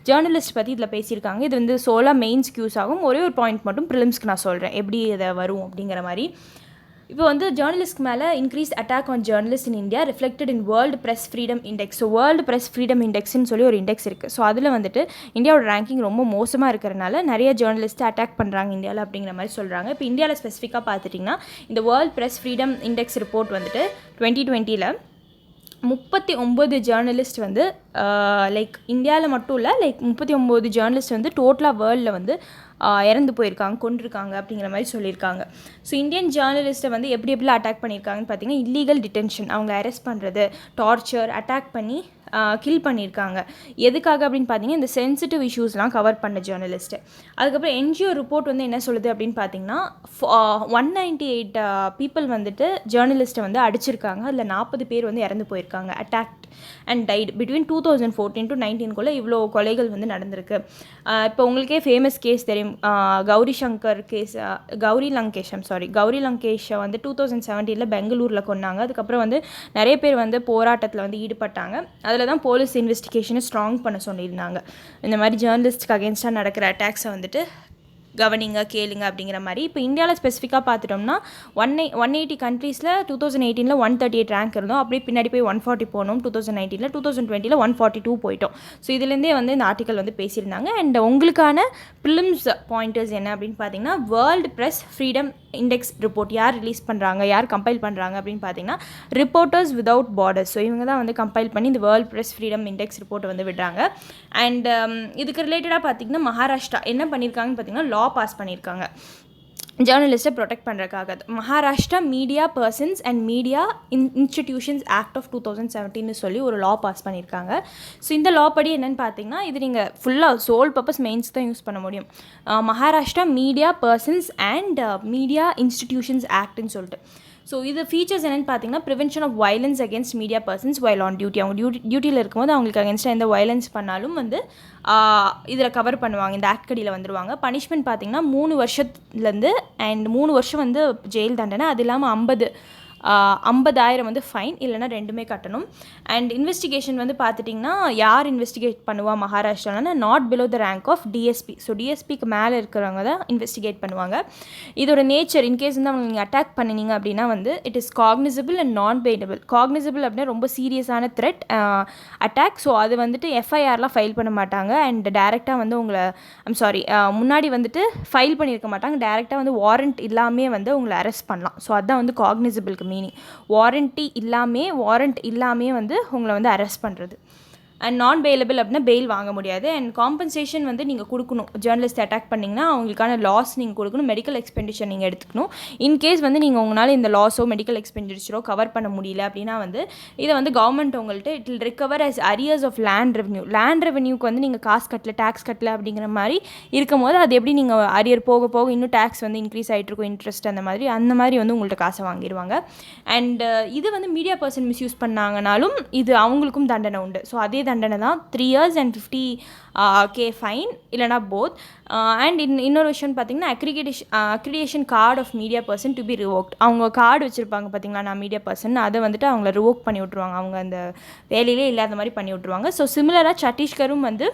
S1: journalist பற்றி இதில் பேசியிருக்காங்க. இது வந்து சோலாக மெயின்ஸ் க்யூஸ் ஆகும். ஒரே ஒரு பாயிண்ட் மட்டும் ப்ரிலிம்ஸ்க்கு நான் சொல்கிறேன் எப்படி இதை வரும் அப்படிங்கிற மாதிரி. இப்போ வந்து ஜேர்னலிஸ்ட் மேலே increase attack on journalist in India reflected in world press freedom index. So world press freedom இண்டெக்ஸ்னு சொல்லி ஒரு இண்டெக்ஸ் இருக்குது. ஸோ அதில் வந்துட்டு இந்தியாவோட ரேங்கிங் ரொம்ப மோசமாக இருக்கிறனால நிறைய ஜேர்னலிஸ்ட்டை அட்டாக் பண்ணுறாங்க இந்தியாவில் அப்படிங்கிற மாதிரி சொல்கிறாங்க. இப்போ இந்தியாவில் ஸ்பெசிஃபிக்காக பார்த்துட்டிங்கன்னா இந்த world press freedom index report வந்துட்டு 2020 39 ஜேர்னலிஸ்ட் வந்து லைக் இந்தியாவில் மட்டும் இல்லை, லைக் 39 ஜேர்னலிஸ்ட் வந்து டோட்டலாக வேர்ல்டில் வந்து இறந்து போயிருக்காங்க, கொண்டிருக்காங்க அப்படிங்கிற மாதிரி சொல்லியிருக்காங்க. ஸோ இந்தியன் ஜேர்னலிஸ்ட்டை வந்து எப்படிலாம் அட்டாக் பண்ணியிருக்காங்கன்னு பார்த்தீங்கன்னா இல்லீகல் டிடென்ஷன், அவங்க அரெஸ்ட் பண்ணுறது, டார்ச்சர், அட்டாக் பண்ணி கில் பண்ணியிருக்காங்க. எதுக்காக அப்படின்னு பார்த்தீங்கன்னா இந்த சென்சிட்டிவ் இஷ்யூஸ்லாம் கவர் பண்ண ஜேர்னலிஸ்ட்டு. அதுக்கப்புறம் என்ஜிஓ ரிப்போர்ட் வந்து என்ன சொல்லுது அப்படின்னு பார்த்தீங்கன்னா 198 பீப்புள் வந்துட்டு ஜேர்னலிஸ்ட்டை வந்து அடிச்சிருக்காங்க. அதில் 40 பேர் வந்து இறந்து போயிருக்காங்க, attacked and died between 2014 to 19 இவ்வளோ கொலைகள் வந்து நடந்திருக்கு. இப்போ உங்களுக்கே ஃபேமஸ் கேஸ் தெரியும், கௌரி லங்கேஷை வந்து 2017 பெங்களூரில் கொன்னாங்க. அதுக்கப்புறம் வந்து நிறைய பேர் வந்து போராட்டத்தில் வந்து ஈடுபட்டாங்க. அதில் தான் போலீஸ் இன்வெஸ்டிகேஷனை ஸ்ட்ராங் பண்ண சொல்லியிருந்தாங்க. இந்த மாதிரி ஜேர்னலிஸ்ட்டுக்கு அகேன்ஸ்டாக நடக்கிற அட்டாக்ஸை வந்துட்டு கவனிங்க, கேளுங்க அப்படிங்கிற மாதிரி. இப்போ இந்தியாவில் ஸ்பெசிஃபிக்காக பார்த்துட்டோம்னா 180 கண்ட்ரீஸில் 2018 138 ரேங்க் இருந்தோம். அப்படியே பின்னாடி போய் 140 போனோம் 2019. 2020 142 போயிட்டோம். ஸோ இதுலேருந்தே வந்து இந்த ஆர்டிக்கல் வந்து பேசியிருந்தாங்க. அண்ட் உங்களுக்கான ப்ரிலிம்ஸ் பாயிண்டர்ஸ் என்ன அப்படின்னு பார்த்தீங்கன்னா world press freedom index report யார் ரிலீஸ் பண்ணுறாங்க, யார் கம்பைல் பண்ணுறாங்க அப்படின்னு பார்த்தீங்கன்னா ரிப்போர்ட்டர்ஸ் விதவுட் பார்டர்ஸ். ஸோ இவங்க தான் வந்து கம்பைல் பண்ணி இந்த வேர்ல்டு ப்ரெஸ் ஃப்ரீடம் இண்டெக்ஸ் ரிப்போர்ட்டை வந்து விடுறாங்க. அண்ட் இதுக்கு ரிலேட்டடாக பார்த்தீங்கன்னா மகாராஷ்டிரா என்ன பண்ணியிருக்காங்கன்னு பார்த்தீங்கன்னா லா பாஸ் பண்ணியிருக்காங்க ஜேர்னலிஸ்ட்டை ப்ரொடெக்ட் பண்ணுறதுக்காக. Maharashtra media persons and media institutions act of 2017 சொல்லி ஒரு லா பாஸ் பண்ணியிருக்காங்க. ஸோ இந்த லா படி என்னென்னு பார்த்தீங்கன்னா இது நீங்கள் ஃபுல்லாக சோல் பர்பஸ் மெயின்ஸ் தான் யூஸ் பண்ண முடியும். Maharashtra media persons and media institutions ஆக்ட்னு சொல்லிட்டு. ஸோ இது ஃபீச்சர்ஸ் என்னென்னு பார்த்தீங்கன்னா prevention of violence against media persons while on duty. அவங்க டியூட்டியில் இருக்கும்போது அவங்களுக்கு அகேன்ஸ்டாக எந்த வயலன்ஸ் பண்ணாலும் வந்து இதில் கவர் பண்ணுவாங்க, இந்த ஆக்ட் கடியில் வந்துடுவாங்க. பனிஷ்மெண்ட் பார்த்தீங்கன்னா 3 வருஷத்துலேருந்து அண்ட் 3 வருஷம் வந்து ஜெயில் தண்டனை, அது இல்லாமல் 50,000 வந்து ஃபைன், இல்லைனா ரெண்டுமே கட்டணும். அண்ட் இன்வெஸ்டிகேஷன் வந்து பார்த்துட்டிங்கன்னா யார் இன்வெஸ்டிகேட் பண்ணுவா மகாராஷ்டிரானா not below the rank of DSP. So டிஎஸ்பிக்கு மேலே இருக்கிறவங்க தான் இன்வெஸ்டிகேட் பண்ணுவாங்க. இதோட நேச்சர் இன்கேஸ் வந்து அவங்க நீங்கள் அட்டாக் பண்ணினீங்க அப்படின்னா வந்து இட் இஸ் காக்னிசபிள் அண்ட் நான் பெயிலபிள். காக்னிசபிள் அப்படின்னா ரொம்ப சீரியஸான த்ரெட் அட்டாக். ஸோ அது வந்துட்டு எஃப்ஐஆர்லாம் ஃபைல் பண்ண மாட்டாங்க. அண்ட் டேரெக்டாக வந்து உங்களை முன்னாடி வந்துட்டு ஃபைல் பண்ணியிருக்க மாட்டாங்க. டேரெக்டாக வந்து வாரண்ட் இல்லாமே வந்து உங்களை அரெஸ்ட் பண்ணலாம். ஸோ அதுதான் வந்து காக்னிசபிளுக்கு மீனிங். வாரண்ட் இல்லாமே வந்து உங்களை வந்து அரெஸ்ட் பண்ணுறது. அண்ட் நான் பெயிலபிள் அப்படின்னா பெயில் வாங்க முடியாது. அண்ட் காம்பன்சேஷன் வந்து நீங்கள் கொடுக்கணும். ஜேர்னலிஸ்ட் அட்டாக் பண்ணிங்கன்னா அவங்களுக்கான லாஸ் நீங்கள் கொடுக்கணும். மெடிக்கல் எக்ஸ்பெண்டிச்சர் நீங்கள் எடுத்துக்கணும். இன்கேஸ் வந்து நீங்கள் உங்களால் இந்த லாஸோ மெடிக்கல் எக்ஸ்பெண்டிச்சரோ கவர் பண்ண முடியல அப்படின்னா வந்து இதை வந்து கவர்மெண்ட் உங்கள்கிட்ட it will recover as arrears of land ரெவன்யூக்கு வந்து நீங்கள் காசு கட்டல, டேக்ஸ் கட்டல அப்படிங்கிற மாதிரி இருக்கும் போது அது எப்படி நீங்கள் அரியர் போக போக இன்னும் டேக்ஸ் வந்து இன்க்ரீஸ் ஆகிட்டு இருக்கும், இன்ட்ரெஸ்ட் அந்த மாதிரி வந்து உங்கள்கிட்ட காசை வாங்கிடுவாங்க. அண்ட் இது வந்து மீடியா பர்சன் மிஸ்யூஸ் பண்ணாங்கனாலும் இது அவங்களுக்கும் தண்டனை உண்டு. ஸோ அதே தண்டனை தான் 3 years and 50K ஃபைன், இல்லைனா போத். அண்ட் இன்னொரு விஷயம் பார்த்தீங்கன்னா accreditation card of media person to be revoked. அவங்க கார்டு வச்சுருப்பாங்க பார்த்தீங்களா, நான் மீடியா பர்சன், அதை வந்துட்டு அவங்கள ரிவோக் பண்ணி விட்ருவாங்க. அவங்க அந்த வேலையிலே இல்லாத மாதிரி பண்ணி விட்ருவாங்க. ஸோ சிமிலராக சத்தீஸ்கரும் வந்து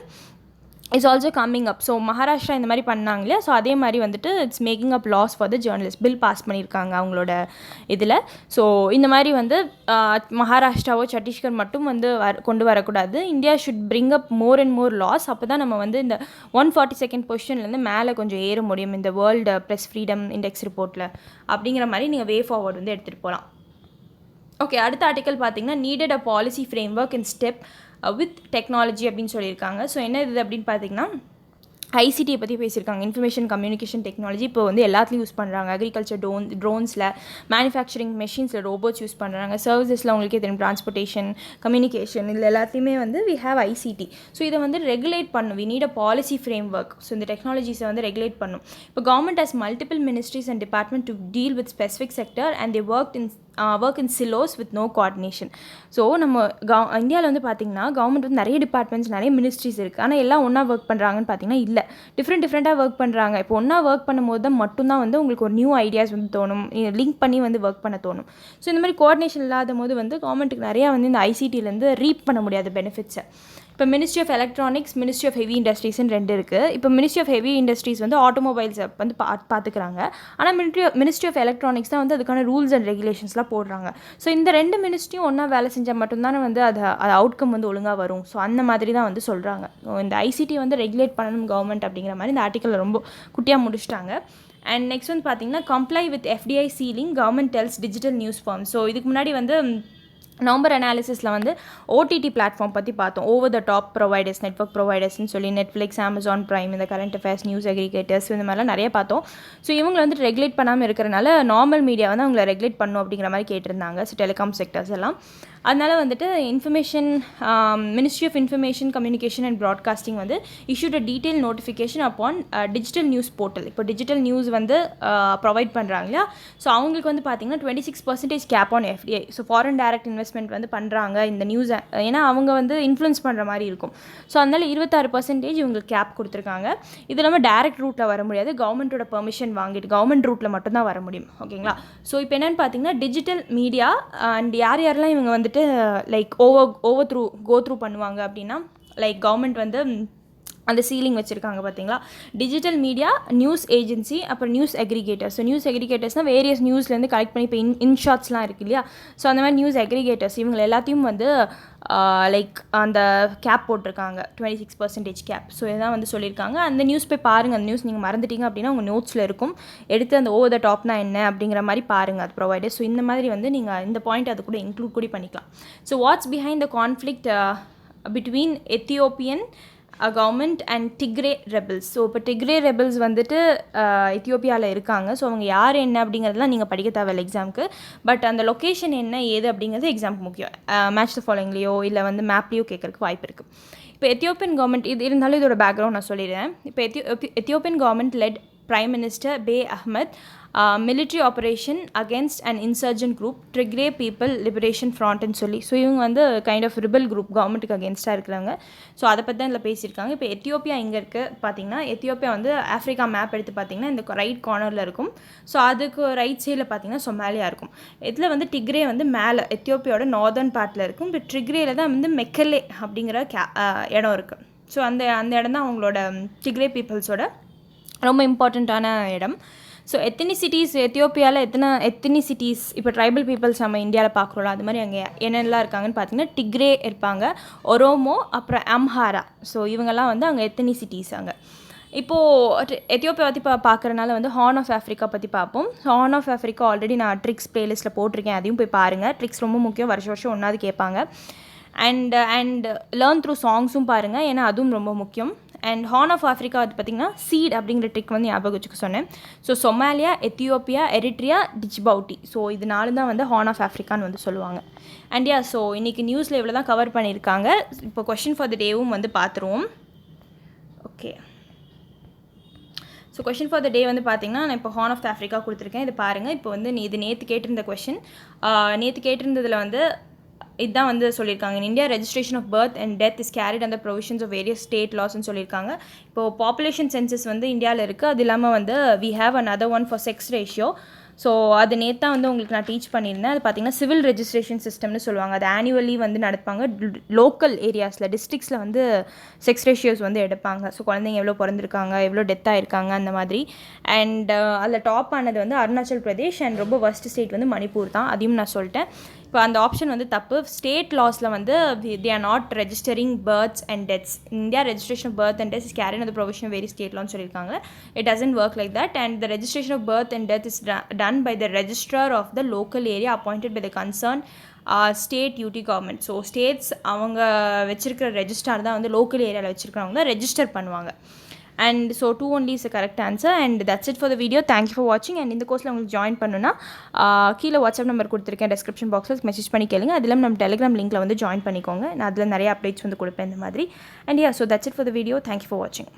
S1: is also coming up. So Maharashtra இந்த மாதிரி பண்ணாங்க இல்லையா, ஸோ அதே மாதிரி வந்துட்டு it's making up laws for the journalist. Bill pass பண்ணியிருக்காங்க அவங்களோட இதில். ஸோ இந்த மாதிரி வந்து மகாராஷ்டிராவோ சத்தீஸ்கர் மட்டும் வந்து கொண்டு வரக்கூடாது. India should bring up more and more laws. அப்போ தான் நம்ம வந்து இந்த 142nd பொசிஷன்லேருந்து மேலே கொஞ்சம் ஏற முடியும் இந்த வேர்ல்டு ப்ரெஸ் ஃப்ரீடம் இண்டெக்ஸ் ரிப்போர்ட்டில். அப்படிங்கிற மாதிரி நீங்கள் வே ஃபார்வர்ட் வந்து எடுத்துகிட்டு போகலாம். ஓகே, அடுத்த ஆர்டிக்கல் பார்த்தீங்கன்னா needed a policy frame work in step with technology அப்படின்னு சொல்லியிருக்காங்க. ஸோ என்ன இது அப்படின்னு பார்த்தீங்கன்னா ஐசிடியை பற்றி பேசியிருக்காங்க. இன்ஃபர்மேஷன் கம்யூனிகேஷன் டெக்னாலஜி இப்போ வந்து எல்லாத்துலையும் யூஸ் பண்ணுறாங்க. அக்ரிகல்ச்சர் ட்ரோன்ஸில், மேனுஃபேக்சரிங் மெஷின்ஸில் ரோபோட்ஸ் யூஸ் பண்ணுறாங்க. சர்வீசஸில் உங்களுக்கே தெரியும், டிரான்ஸ்போர்ட்டேஷன், கம்யூனிகேஷன், இதில் எல்லாத்தையுமே வந்து வி ஹேவ் ஐசிடி. ஸோ இதை வந்து ரெகுலேட் பண்ணும். We need a policy framework. So இந்த டெக்னாலஜிஸை வந்து ரெகுலேட் பண்ணும். இப்போ government has multiple ministries and department to deal with specific sector and they work in silos with no coordination. So நம்ம இந்தியாவில் வந்து பார்த்திங்கன்னா கவர்மெண்ட் வந்து நிறைய டிபார்ட்மெண்ட்ஸ், நிறைய மினிஸ்ட்ரிஸ் இருக்குது. ஆனால் எல்லாம் ஒன்றா ஒர்க் பண்ணுறாங்கன்னு பார்த்தீங்கன்னா இல்லை, டிஃப்ரெண்ட்டாக ஒர்க் பண்ணுறாங்க. இப்போ ஒன்றா ஒர்க் பண்ணும்போது தான் மட்டும்தான் வந்து உங்களுக்கு ஒரு நியூ ஐடியாஸ் வந்து தோணும், லிங்க் பண்ணி வந்து ஒர்க் பண்ண தோணும். ஸோ இந்த மாதிரி கோஆர்டினேஷன் இல்லாத போது வந்து கவர்மெண்ட்டுக்கு நிறையா வந்து இந்த ஐசிடியிலேருந்து ரீப் பண்ண முடியாத பெனிஃபிட்ஸை. இப்போ ministry of electronics, ministry of heavy இண்டஸ்ட்ரீஸ்ன்னு 2 இருக்குது. இப்போ மினிஸ்ட்ரி ஆஃப் ஹெவி இண்டஸ்ட்ரீஸ் வந்து ஆட்டோமொபைல்ஸை வந்து பார்த்துக்கிறாங்க. ஆனால் மினிஸ்ட்ரி ஆஃப் எலக்ட்ரானிக்ஸ் தான் வந்து அதுக்கான ரூல்ஸ் அண்ட் ரெகுலேஷன்ஸ்லாம் போடுறாங்க. ஸோ இந்த 2 மினிஸ்ட்ரியும் ஒன்றா வேலை செஞ்சால் மட்டும்தானே வந்து அது அவுட்கம் வந்து ஒழுங்காக வரும். ஸோ அந்த மாதிரி தான் வந்து சொல்கிறாங்க. இந்த ஐசிடி வந்து ரெகுலேட் பண்ணணும் கவர்மெண்ட் அப்படிங்கிற மாதிரி இந்த ஆர்டிக்கலில் ரொம்ப குட்டியாக முடிச்சிட்டாங்க. அண்ட் நெக்ஸ்ட் வந்து பார்த்திங்கன்னா comply with FDI ceiling government tells digital news firm. So இதுக்கு முன்னாடி வந்து நவம்பர் அனாலிசிஸில் வந்து ஓடிடி பிளாட்ஃபார்ம் பற்றி பார்த்தோம். Over the top providers, network ப்ரொவைடர்ஸ்னு சொல்லி நெட்ஃப்ளிக்ஸ், அமேசான் ப்ரைம், இந்த கரண்ட் அஃபேர்ஸ், நியூஸ் அக்ரிகேட்டர்ஸ், இந்த மாதிரிலாம் நிறைய பார்த்தோம். ஸோ இவங்க வந்து ரெகுலேட் பண்ணாமல் இருக்கிறனால நார்மல் மீடியா வந்து அவங்களை ரெகுலேட் பண்ணும் அப்படிங்கிற மாதிரி கேட்டிருந்தாங்க. ஸோ டெலிகாம் செக்டர்ஸ் எல்லாம். அதனால் வந்துட்டு ministry of information communication and broadcasting வந்து issued a detail notification upon digital news portal. இப்போ டிஜிட்டல் நியூஸ் வந்து ப்ரொவைட் பண்ணுறாங்க இல்லையா, ஸோ அவங்களுக்கு வந்து பார்த்திங்கன்னா 26% cap on FDI. So foreign direct investment வந்து பண்ணுறாங்க இந்த நியூஸை, ஏன்னா அவங்க வந்து இன்ஃப்ளூயன்ஸ் பண்ணுற மாதிரி இருக்கும். ஸோ அதனால் 26% இவங்களுக்கு கேப் கொடுத்துருக்காங்க. இது இல்லாமல் டேரக்ட் ரூட்டில் வர முடியாது, கவர்மெண்ட்டோட பெர்மிஷன் வாங்கிட்டு கவர்மெண்ட் ரூட்டில் மட்டும்தான் வர முடியும். ஓகேங்களா. ஸோ இப்போ என்னென்னு பார்த்தீங்கன்னா டிஜிட்டல் மீடியா அண்ட் யாரெல்லாம் இவங்க வந்துட்டு லைக் கோ த்ரூ பண்ணுவாங்க அப்படின்னா, லைக் கவர்மெண்ட் வந்து அந்த சீலிங் வச்சுருக்காங்க பார்த்தீங்களா, டிஜிட்டல் மீடியா, நியூஸ் ஏஜென்சி, அப்புறம் நியூஸ் அக்ரிகேட்டர்ஸ். ஸோ நியூஸ் அக்ரிகேட்டர்ஸ்னால் வேரியஸ் நியூஸ்லேருந்து கலெக்ட் பண்ணி இப்போ இன்ஷாட்ஸ்லாம் இருக்குது இல்லையா, ஸோ அந்த மாதிரி நியூஸ் அக்ரிகேட்டர்ஸ் இவங்க எல்லாத்தையும் வந்து லைக் அந்த கேப் போட்டிருக்காங்க, 26% கேப். ஸோ இதான் வந்து சொல்லியிருக்காங்க. அந்த நியூஸ் போய் பாருங்கள். அந்த நியூஸ் நீங்கள் மறந்துட்டீங்க அப்படின்னா உங்கள் நோட்ஸில் இருக்கும், எடுத்து அந்த ஓவர் த டாப்னா என்ன அப்படிங்கிற மாதிரி பாருங்கள் அது ப்ரொவைடர். ஸோ இந்த மாதிரி வந்து நீங்கள் இந்த பாயிண்ட் அது கூட இன்க்ளூட் கூட பண்ணிக்கலாம். So what's behind the conflict between Ethiopian government and Tigray rebels. So இப்போ டிக்ரே ரெபல்ஸ் வந்துட்டு எத்தியோப்பியாவில் இருக்காங்க. ஸோ அவங்க யார் என்ன அப்படிங்கிறதுலாம் நீங்கள் படிக்க தேவையில்லை எக்ஸாமுக்கு. பட் அந்த லொக்கேஷன் என்ன ஏது அப்படிங்கிறது எக்ஸாமுக்கு முக்கியம். மேட்ச் த ஃபாலோயிங்லேயோ இல்லை வந்து மேப்லேயோ கேட்குறதுக்கு வாய்ப்பு இருக்குது. இப்போ எத்தியோப்பியன் கவர்மெண்ட் இது இருந்தாலும் இதோட பேக்ரவுண்ட் நான் சொல்லிடுறேன். இப்போ Ethiopian government let Prime Minister Abiy Ahmed military operation against an insurgent group Tigray People Liberation Front ன்னு சொல்லி. ஸோ இவங்க வந்து கைண்ட் ஆஃப் ரிபல் குரூப் கவர்மெண்ட்டுக்கு அகேன்ஸ்டாக இருக்கிறாங்க. ஸோ அதை பற்றி தான் இதில் பேசியிருக்காங்க. இப்போ எத்தியோப்பியா எங்கே இருக்குது பார்த்தீங்கன்னா, எத்தியோப்பியா வந்து ஆஃப்ரிக்கா மேப் எடுத்து பார்த்தீங்கன்னா இந்த ரைட் கார்னரில் இருக்கும். ஸோ அதுக்கு ரைட் சைடில் பார்த்தீங்கன்னா சொமாலியா இருக்கும். இதில் வந்து டிக்ரே வந்து மேலே எத்தியோப்பியாவோட நார்தர்ன் பார்ட்டில் இருக்கும். இப்போ டிக்ரேல தான் வந்து மெக்கலே அப்படிங்கிற இடம் இருக்குது. ஸோ அந்த இடம் தான் அவங்களோட டிக்ரே பீப்புள்ஸோட ரொம்ப இம்பார்ட்டண்ட்டான இடம். ஸோ எத்தனிசிட்டிஸ் எத்தியோப்பியாவில் எத்தனிசிட்டிஸ் இப்போ ட்ரைபல் பீப்புள்ஸ் நம்ம இந்தியாவில் பார்க்குறோம்ல, அது மாதிரி அங்கே என்னெல்லாம் இருக்காங்கன்னு பார்த்தீங்கன்னா டிக்ரே இருப்பாங்க, ஒரோமோ, அப்புறம் அம்ஹாரா. ஸோ இவங்கெல்லாம் வந்து அங்கே எத்தனிசிட்டிஸ். அங்கே இப்போது எத்தியோப்பியா பற்றி பார்க்குறனால வந்து ஹார்ன் ஆஃப் ஆஃப்ரிக்கா பற்றி பார்ப்போம். ஹார்ன் ஆஃப் ஆஃப்ரிக்கா ஆல்ரெடி நான் ட்ரிக்ஸ் ப்ளேலிஸ்ட்டில் போட்டிருக்கேன், அதையும் போய் பாருங்கள். ட்ரிக்ஸ் ரொம்ப முக்கியம், வருஷம் ஒன்றாவது கேட்பாங்க. அண்ட் லேர்ன் த்ரூ சாங்ஸும் பாருங்கள், ஏன்னா அதுவும் ரொம்ப முக்கியம். அண்ட் ஹார்ன் ஆஃப் ஆஃப்ரிக்கா அது பார்த்திங்கன்னா சீட் அப்படிங்கிற ட்ரிக் வந்து ஞாபகம் வச்சுக்க சொன்னேன். So Somalia, Ethiopia, Eritrea, Djibouti. So இது 4 தான் வந்து ஹார்ன் ஆஃப் ஆஃப்ரிக்கான்னு வந்து சொல்லுவாங்க. அண்ட் ஸோ இன்றைக்கி நியூஸில் இவ்வளோ தான் கவர் பண்ணியிருக்காங்க. இப்போ கொஷின் ஃபார் த டேவும் வந்து பார்த்துருவோம். Okay, so question for the day வந்து பார்த்திங்கன்னா நான் இப்போ ஹார்ன் ஆஃப் ஆஃப்ரிக்கா கொடுத்துருக்கேன். இது பாருங்கள். இப்போ வந்து இது நேற்று கேட்டிருந்த கொஷின். நேற்று கேட்டிருந்ததில் வந்து இதுதான் வந்து சொல்லியிருக்காங்க. In India registration of birth and death is carried அந்த ப்ரொவிஷன்ஸ் ஆஃப் வேரியஸ் ஸ்டேட் லாஸ்ன்னு சொல்லியிருக்காங்க. இப்போது பாப்புலேஷன் சென்சஸ் வந்து இந்தியாவில் இருக்குது. அது இல்லாமல் வந்து we have another one for sex ratio. So அது நேற்று தான் வந்து உங்களுக்கு நான் டீச் பண்ணியிருந்தேன். அது பார்த்திங்கன்னா சிவில் ரெஜிஸ்ட்ரேஷன் சிஸ்டம்னு சொல்லுவாங்க. அது ஆனுவலி வந்து நடப்பாங்க. லோக்கல் ஏரியாஸில் டிஸ்ட்ரிக்ஸில் வந்து செக்ஸ் ரேஷியோஸ் வந்து எடுப்பாங்க. ஸோ குழந்தைங்க எவ்வளோ பிறந்திருக்காங்க, எவ்வளோ டெத் ஆகிருக்காங்க, அந்த மாதிரி. அண்ட் அதில் டாப் ஆனது வந்து அருணாச்சல் பிரதேஷ் அண்ட் ரொம்ப வர்ஸ்ட் ஸ்டேட் வந்து மணிப்பூர் தான். அதையும் நான் சொல்லிட்டேன். இப்போ அந்த ஆப்ஷன் வந்து தப்பு. ஸ்டேட் லாஸில் வந்து they are not registering births and deaths. India registration of birth and deaths is carried அந்த ப்ரொவிஷன் வெரி ஸ்டேட் லான்னு சொல்லியிருக்காங்க. It doesn't work like that. And the registration of birth and death is done by the registrar of the local area appointed by the concern state UT government. So states அவங்க வச்சிருக்கிற registrar தான் வந்து local ஏரியாவில் வச்சுருக்கிறவங்க தான் register பண்ணுவாங்க. And so 2 only is the correct answer. And that's it for the video. Thank you for watching. And இந்த கோர்ஸில் உங்களுக்கு ஜாயின் பண்ணுன்னா கீழே வாட்ஸ்அப் நம்பர் கொடுத்துருக்கேன், டிஸ்கிரிப்ஷன் பாக்ஸில் மெசேஜ் பண்ணி கேளுங்க. அதில் நம்ம டெலிகிராம் லிங்க்கில் வந்து ஜாயின் பண்ணிக்கோங்க. நான் அதில் நிறைய அப்டேட்ஸ் வந்து கொடுப்பேன் இந்த மாதிரி. And yeah, so that's it for the video. Thank you for watching.